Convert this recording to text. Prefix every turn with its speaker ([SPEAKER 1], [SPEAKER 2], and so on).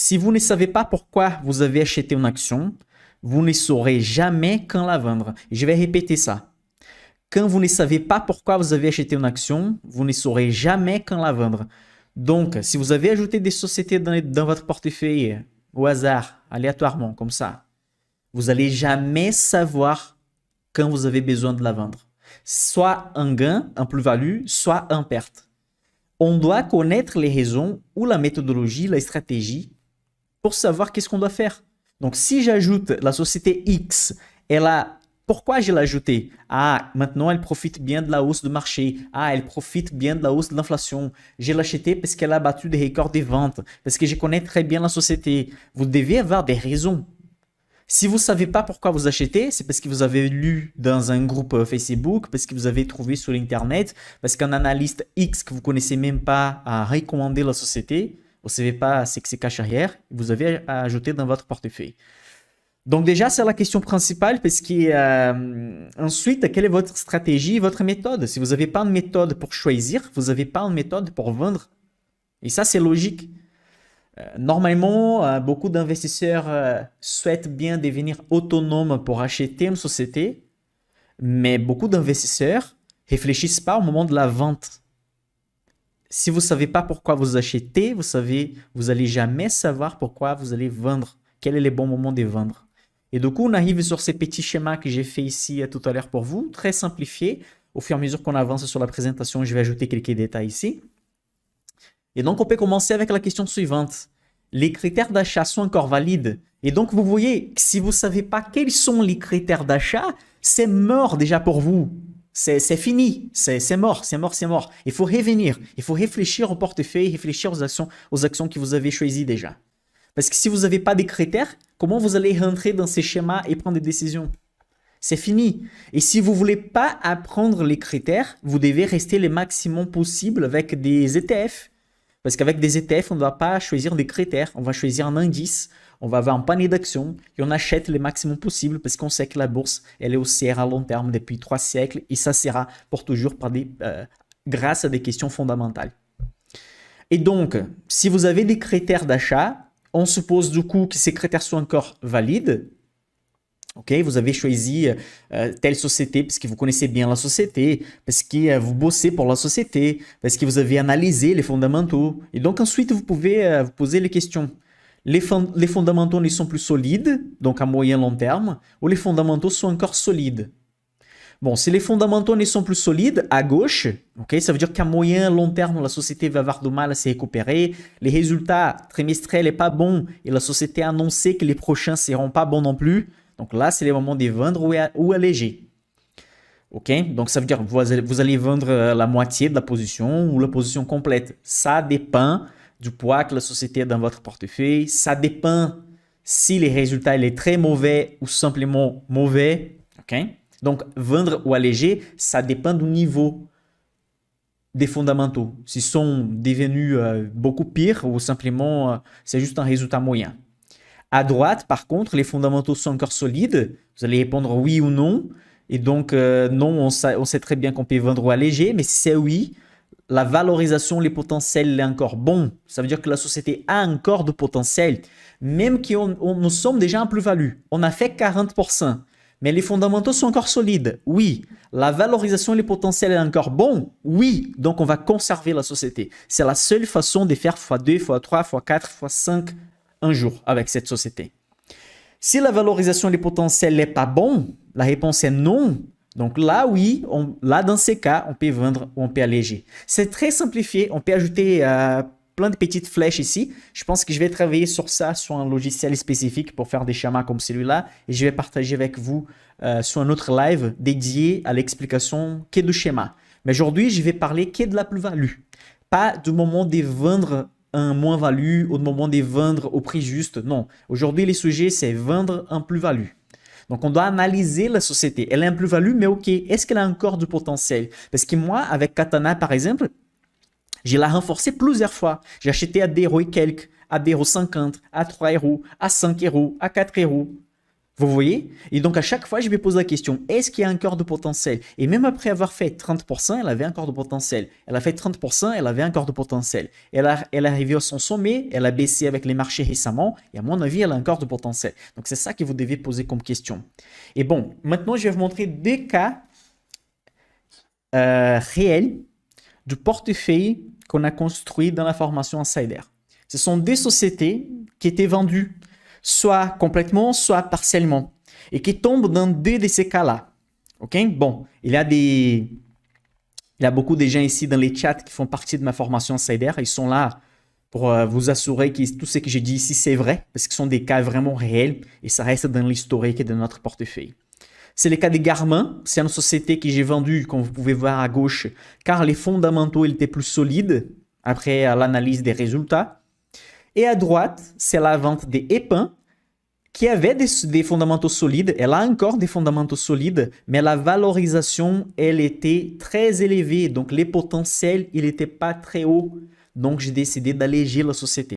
[SPEAKER 1] si vous ne savez pas pourquoi vous avez acheté une action, vous ne saurez jamais quand la vendre. Je vais répéter ça. Quand vous ne savez pas pourquoi vous avez acheté une action, vous ne saurez jamais quand la vendre. Donc, si vous avez ajouté des sociétés dans votre portefeuille au hasard, aléatoirement, comme ça, vous n'allez jamais savoir quand vous avez besoin de la vendre. Soit un gain, un plus-value, soit un perte. On doit connaître les raisons ou la méthodologie, la stratégie pour savoir qu'est-ce qu'on doit faire. Donc, si j'ajoute la société X, pourquoi je l'ai ajoutée? Ah, maintenant elle profite bien de la hausse du marché. Ah, elle profite bien de la hausse de l'inflation. Je l'ai achetée parce qu'elle a battu des records de ventes, parce que je connais très bien la société. Vous devez avoir des raisons. Si vous ne savez pas pourquoi vous achetez, c'est parce que vous avez lu dans un groupe Facebook, parce que vous avez trouvé sur Internet, parce qu'un analyste X que vous ne connaissez même pas a recommandé la société. Vous ne savez pas ce qui se cache derrière, vous avez ajouté dans votre portefeuille. Donc déjà, c'est la question principale parce que ensuite, quelle est votre stratégie, votre méthode? Si vous n'avez pas une méthode pour choisir, vous n'avez pas une méthode pour vendre. Et ça, c'est logique. Normalement, beaucoup d'investisseurs souhaitent bien devenir autonomes pour acheter une société, mais beaucoup d'investisseurs ne réfléchissent pas au moment de la vente. Si vous ne savez pas pourquoi vous achetez, vous n'allez jamais savoir pourquoi vous allez vendre. Quel est le bon moment de vendre? Et du coup, on arrive sur ces petits schémas que j'ai fait ici tout à l'heure pour vous, très simplifiés. Au fur et à mesure qu'on avance sur la présentation, je vais ajouter quelques détails ici. Et donc, on peut commencer avec la question suivante. Les critères d'achat sont encore valides? Et donc, vous voyez, si vous ne savez pas quels sont les critères d'achat, c'est mort déjà pour vous. C'est fini, c'est mort, c'est mort, c'est mort. Il faut revenir, il faut réfléchir au portefeuille, réfléchir aux actions que vous avez choisies déjà. Parce que si vous n'avez pas des critères, comment vous allez rentrer dans ces schémas et prendre des décisions? C'est fini. Et si vous ne voulez pas apprendre les critères, vous devez rester le maximum possible avec des ETF. Parce qu'avec des ETF, on ne va pas choisir des critères, on va choisir un indice, on va avoir un panier d'actions et on achète le maximum possible parce qu'on sait que la bourse, elle est haussière à long terme depuis 3 siècles et ça sera pour toujours grâce à des questions fondamentales. Et donc, si vous avez des critères d'achat, on suppose du coup que ces critères sont encore valides. Okay, vous avez choisi telle société parce que vous connaissez bien la société, parce que vous bossez pour la société, parce que vous avez analysé les fondamentaux. Et donc ensuite, vous pouvez vous poser les questions. Les fondamentaux ne sont plus solides, donc à moyen long terme, ou les fondamentaux sont encore solides? Bon, si les fondamentaux ne sont plus solides, à gauche, okay, ça veut dire qu'à moyen long terme, la société va avoir du mal à se récupérer, les résultats trimestriels n'est pas bon et la société a annoncé que les prochains ne seront pas bons non plus. Donc là, c'est le moment de vendre ou alléger. Ok? Donc ça veut dire que vous allez vendre la moitié de la position ou la position complète. Ça dépend du poids que la société a dans votre portefeuille. Ça dépend si les résultats sont très mauvais ou simplement mauvais. Ok? Donc vendre ou alléger, ça dépend du niveau des fondamentaux. S'ils sont devenus beaucoup pires ou simplement c'est juste un résultat moyen. À droite, par contre, les fondamentaux sont encore solides. Vous allez répondre oui ou non. Et donc, non, on sait très bien qu'on peut vendre ou alléger. Mais si c'est oui, la valorisation, les potentiels est encore bon. Ça veut dire que la société a encore de potentiel. Même que nous sommes déjà en plus-value. On a fait 40%. Mais les fondamentaux sont encore solides. Oui. La valorisation et les potentiels est encore bon. Oui. Donc, on va conserver la société. C'est la seule façon de faire x2, x3, x4, x5 un jour avec cette société. Si la valorisation des potentiels n'est pas bon, la réponse est non. Donc là, oui, là dans ces cas, on peut vendre ou on peut alléger. C'est très simplifié. On peut ajouter plein de petites flèches ici. Je pense que je vais travailler sur ça, sur un logiciel spécifique pour faire des schémas comme celui-là. Et je vais partager avec vous sur un autre live dédié à l'explication qu'est du schéma. Mais aujourd'hui, je vais parler qu'est de la plus-value. Pas du moment de vendre un moins-value au moment de vendre au prix juste. Non. Aujourd'hui, les sujets, c'est vendre un plus-value. Donc, on doit analyser la société. Elle a un plus-value, mais OK, est-ce qu'elle a encore du potentiel? Parce que moi, avec Katana, par exemple, je l'ai renforcé plusieurs fois. J'ai acheté à 2 € et quelques, à 2,50 €, à 3 €, à 5 €, à 4 €. Vous voyez? Et donc, à chaque fois, je vais poser la question, est-ce qu'il y a encore de potentiel? Et même après avoir fait 30%, elle avait encore de potentiel. Elle a fait 30%, elle avait encore de potentiel. Elle est arrivée à son sommet, elle a baissé avec les marchés récemment, et à mon avis, elle a encore de potentiel. Donc, c'est ça que vous devez poser comme question. Et bon, maintenant, je vais vous montrer des cas réels du portefeuille qu'on a construit dans la formation Insider. Ce sont des sociétés qui étaient vendues soit complètement, soit partiellement, et qui tombent dans deux de ces cas-là. Ok? Bon, il y a beaucoup de gens ici dans les chats qui font partie de ma formation Insider. Ils sont là pour vous assurer que tout ce que j'ai dit ici, c'est vrai, parce que ce sont des cas vraiment réels et ça reste dans l'historique de notre portefeuille. C'est le cas de Garmin. C'est une société que j'ai vendue, comme vous pouvez voir à gauche, car les fondamentaux étaient plus solides après l'analyse des résultats. Et à droite, c'est la vente des EPIN, qui avait des fondamentaux solides. Elle a encore des fondamentaux solides, mais la valorisation, elle était très élevée. Donc, les potentiels, il n'était pas très haut. Donc, j'ai décidé d'alléger la société.